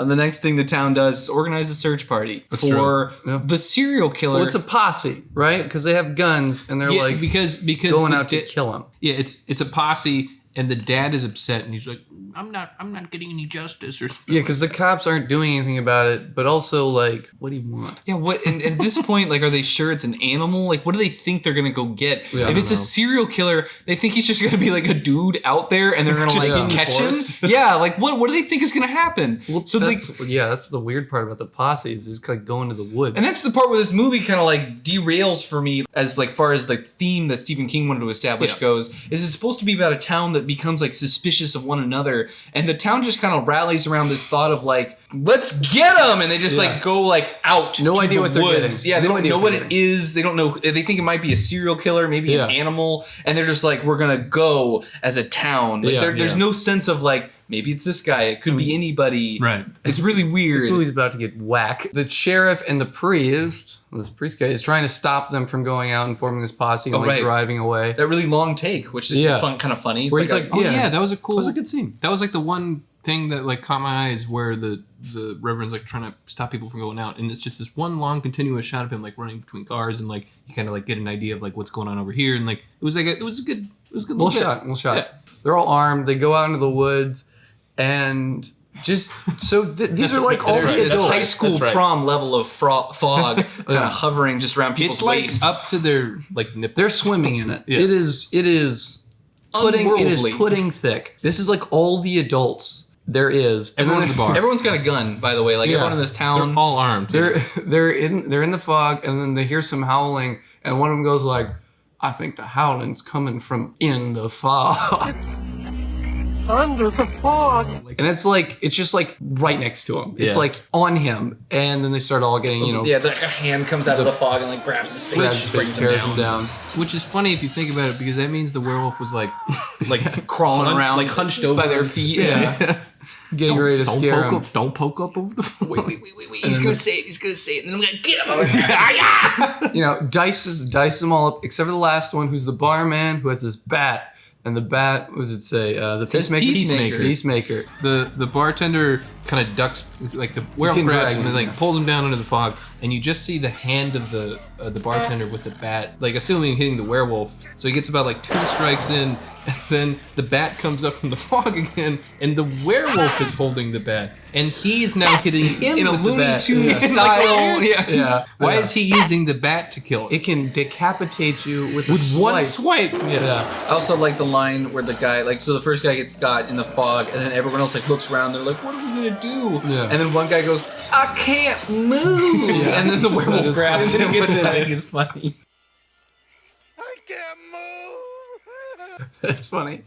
the next thing the town does is organize a search party for the serial killer. Well, it's a posse, right? Because they have guns and they're because going out to kill him. Yeah, it's a posse, and the dad is upset, and he's like, I'm not getting any justice or something. Yeah, because the cops aren't doing anything about it, but also, like, what do you want? Yeah, what? And at this point, like, are they sure it's an animal? Like, what do they think they're gonna go get? Yeah, if it's a serial killer, they think he's just gonna be like a dude out there, and they're gonna like catch him. Yeah, like what do they think is gonna happen? Well, so that's the weird part about the posse is like going to the woods. And that's the part where this movie kind of like derails for me as like far as the theme that Stephen King wanted to establish goes. Is it's supposed to be about a town that becomes like suspicious of one another, and the town just kind of rallies around this thought of like, let's get them, and they just like go like out. No idea what they're getting. Yeah, they don't know what it is. They don't know. They think it might be a serial killer, maybe an animal, and they're just like, we're gonna go as a town. Like, there's no sense of like, maybe it's this guy. It could be anybody. Right. It's really weird. This movie's about to get whack. The sheriff and the priest, this priest guy, is trying to stop them from going out and forming this posse and driving away. That really long take, which is kind of funny. It's that was a cool. That was a good scene. That was like the one thing that like caught my eyes where the reverend's like trying to stop people from going out, and it's just this one long continuous shot of him like running between cars, and like you kind of like get an idea of like what's going on over here, and like it was a good little shot. Yeah. They're all armed. They go out into the woods, and just so these are like all the adults. High school prom level of fog kind of hovering just around people's waist. It's like up to their like nip. They're swimming in it. Yeah. It is pudding thick. This is like all the adults there is. Everyone in the bar. Everyone's got a gun, by the way. Like everyone in this town, they're all armed. They're in the fog, and then they hear some howling, and one of them goes like, "I think the howling's coming from in the fog." Under the fog. And it's just like right next to him. It's like on him. And then they start all getting, Yeah, a hand comes out of the fog and like grabs his face, tears him down. Which is funny if you think about it, because that means the werewolf was like crawling around, like hunched over by their feet. Yeah. Getting ready to scare him. Don't poke up over the phone. Wait. He's gonna say it. And then I'm gonna get him. Dices them all up, except for the last one, who's the barman, who has this bat. And the bat, what does it say? The Peacemaker. The bartender kind of ducks, like the werewolf grabs him and like pulls him down into the fog, and you just see the hand of the bartender with the bat, like assuming hitting the werewolf. So he gets about like 2 strikes in, and then the bat comes up from the fog again, and the werewolf is holding the bat, and he's now hitting him in a with the Looney bat. Tunes style. Why is he using the bat to kill? It can decapitate you with one swipe. I also like the line where the guy, like, so the first guy gets got in the fog, and then everyone else like looks around. They're like, "What are we gonna do?" Yeah. And then one guy goes, "I can't move," and then the werewolf grabs him. Which I think is funny. I can't move. That's funny.